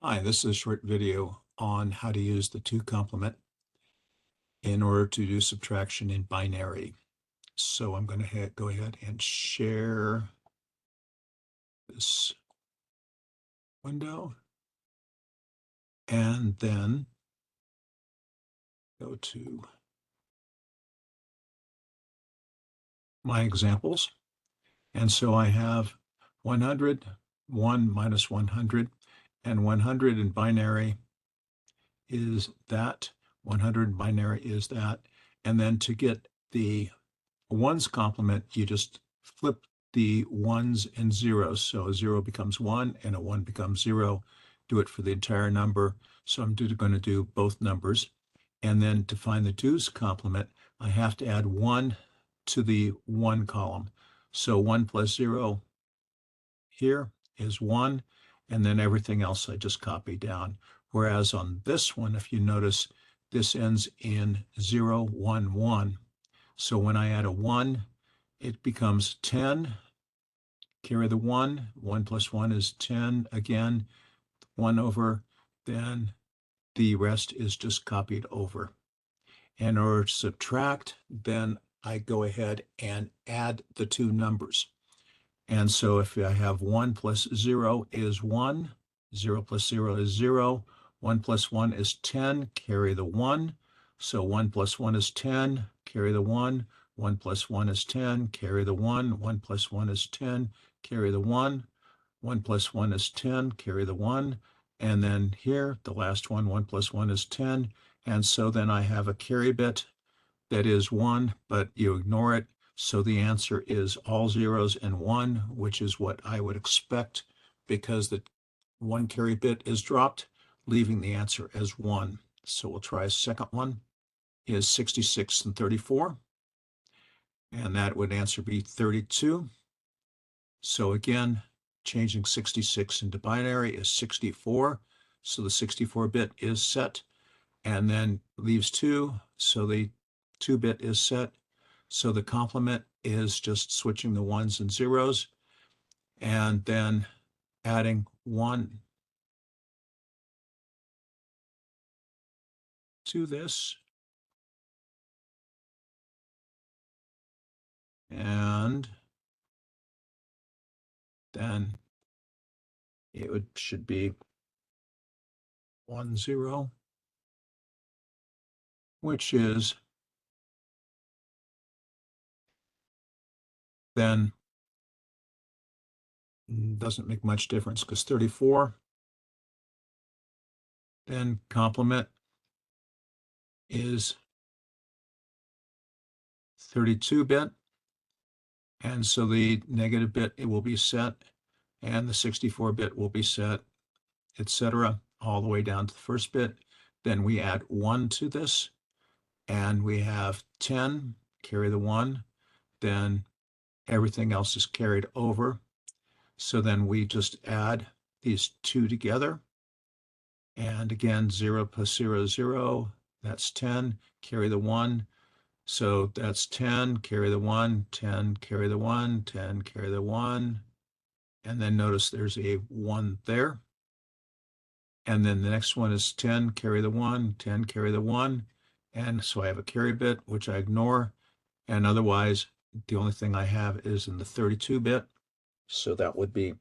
Hi, this is a short video on how to use the two complement in order to do subtraction in binary. So I'm going to go ahead and share this window and then go to my examples. And so I have 100, 1 minus 100, and 100 in binary is that, 100 in binary is that. And then to get the ones complement, you just flip the ones and zeros. So a 0 becomes 1 and a 1 becomes 0. Do it for the entire number. So I'm going to do both numbers. And then to find the 2's complement, I have to add 1 to the 1 column. So 1 plus 0 here is 1, and then everything else I just copy down. Whereas on this one, if you notice, this ends in 0, 1, 1. So when I add a 1, it becomes 10. Carry the 1. 1 plus 1 is 10 again. 1 over. Then the rest is just copied over. In order to subtract, then I go ahead and add the two numbers. And so if I have 1 plus 0 is 1, 0 plus 0 is 0, 1 plus 1 is 10, carry the 1. So 1 plus 1 is 10, carry the 1. 1 plus 1 is 10, carry the 1. 1 plus 1 is 10, carry the 1. 1 plus 1 is 10, carry the 1. And then here, the last one, 1 plus 1 is 10. And so then I have a carry bit that is 1, but you ignore it. So the answer is all zeros and 1, which is what I would expect because the 1 carry bit is dropped, leaving the answer as 1. So we'll try a second one. Is 66 and 34. And that would answer be 32. So again, changing 66 into binary is 64. So the 64 bit is set, and then leaves 2. So the 2 bit is set. So the complement is just switching the ones and zeros and then adding 1 to this. And then it should be 1, 0, which is then doesn't make much difference because 34, then complement is 32 bit. And so the negative bit, it will be set, and the 64 bit will be set, etc., all the way down to the first bit. Then we add 1 to this, and we have 10, carry the 1, then everything else is carried over. So then we just add these two together. And again, 0 plus 0 is 0, that's 10, carry the 1. So that's 10, carry the 1, 10, carry the 1, 10, carry the 1. And then notice there's a 1 there. And then the next one is 10, carry the 1, 10, carry the 1. And so I have a carry bit, which I ignore. And otherwise, the only thing I have is in the 32 bit. So that would be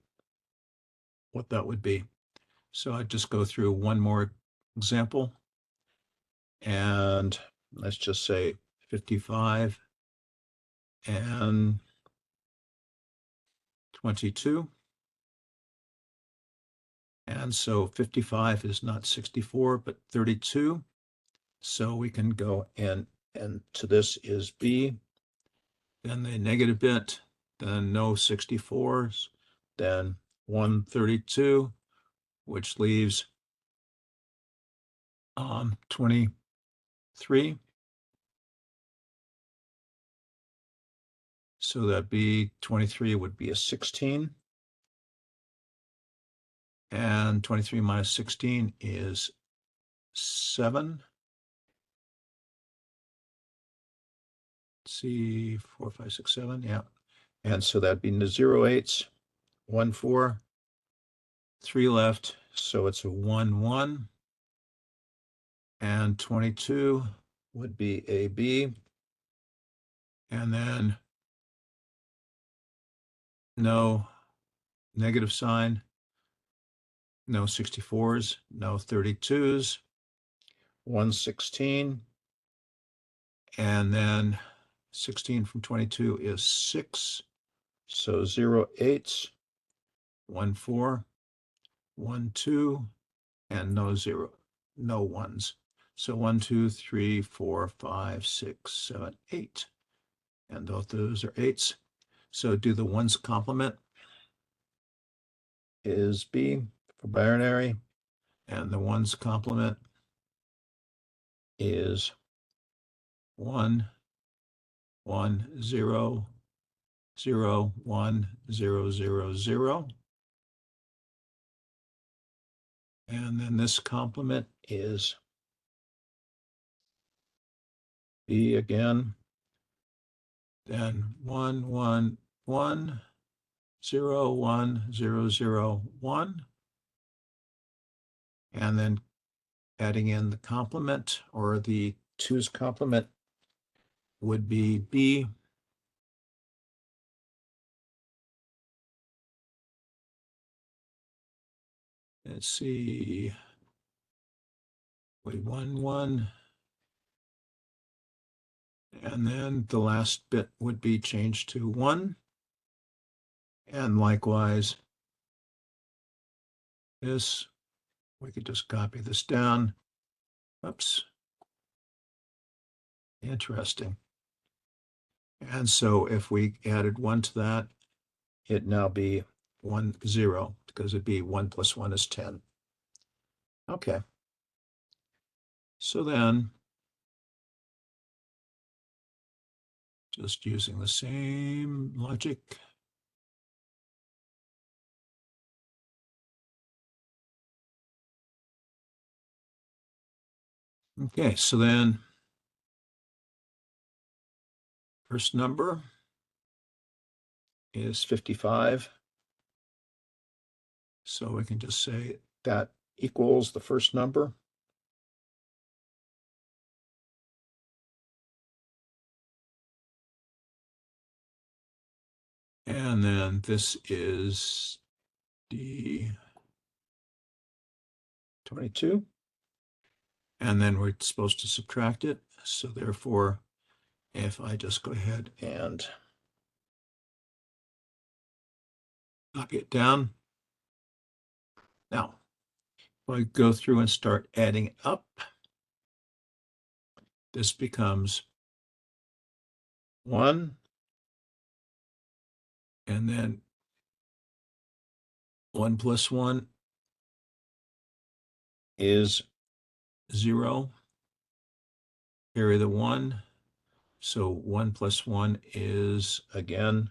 what that would be. So I just go through one more example. And let's just say 55 and 22. And so 55 is not 64, but 32. So we can go in, and to this is B, then the negative bit, then no 64s, then 132, which leaves 23. So that B 23 would be a 16. And 23 minus 16 is 7. Let's see, 4, 5, 6, 7, yeah. And so that'd be the 0 8s, 1 4, 3 left, So it's a 1, 1. And 22 would be AB. And then no negative sign, no 64s, no 32s, 116. And then 16 from 22 is 6. So 0, 8s, 1, 4, 1, 2, and no 0, no 1s. So 1, 2, 3, 4, 5, 6, 7, 8. And both those are 8s. So do the 1's complement is B for binary, and the 1's complement is 1, 1, 0, 0, 1, 0, 0, 0. And then this complement is B again. Then 1, 1, 1, 0, 1, 0, 0, 1. And then adding in the complement, or the 2's complement, would be B. Let's see. Wait, 1, 1. And then the last bit would be changed to 1. And likewise, this, we could just copy this down. Oops. Interesting. And so if we added 1 to that, it'd now be 1, 0, because it'd be 1 plus 1 is 10. Okay. So then, just using the same logic, okay, so then first number is 55. So we can just say that equals the first number. And then this is D 22. And then we're supposed to subtract it. So therefore, if I just go ahead and copy it down. Now, if I go through and start adding up, this becomes 1, and then 1 plus 1 is 0. Carry the 1. So 1 plus 1 is, again,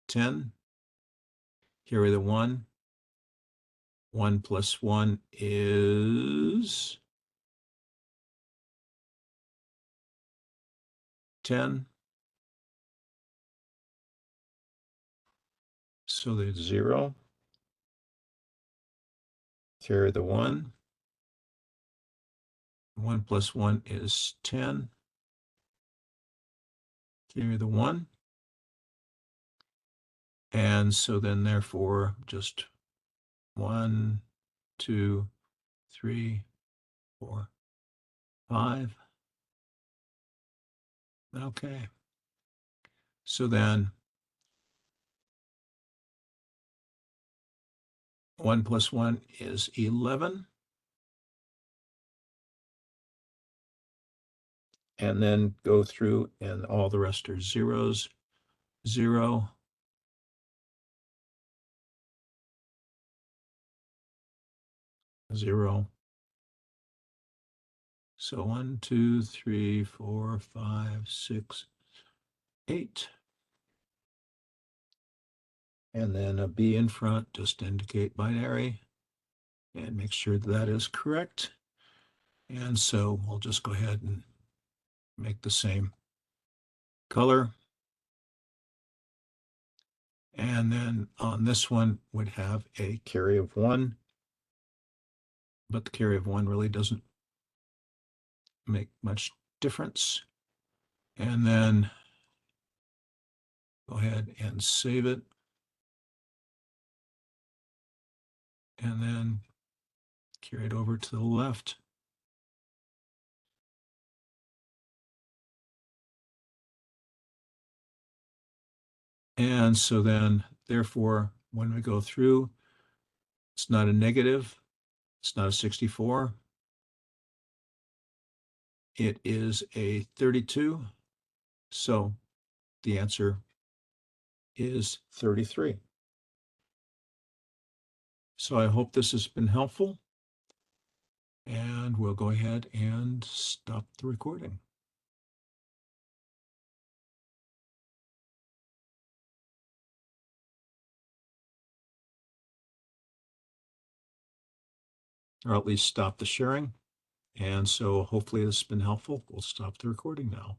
10. Carry the 1. 1 plus 1 is 10. So there's 0. Carry the 1. 1 plus 1 is 10. Carry the 1. And so then therefore just 1, 2, 3, 4, 5. Okay. So then 1 plus 1 is 11. And then go through and all the rest are zeros. 0, 0. So 1, 2, 3, 4, 5, 6, 8. And then a B in front, just to indicate binary, and make sure that is correct. And so we'll just go ahead and make the same color. And then on this one would have a carry of 1, but the carry of 1 really doesn't make much difference. And then go ahead and save it. And then carry it over to the left. And so then, therefore, when we go through, it's not a negative, it's not a 64. It is a 32. So the answer is 33. So I hope this has been helpful, and we'll go ahead and stop the recording. Or at least stop the sharing. And so hopefully this has been helpful. We'll stop the recording now.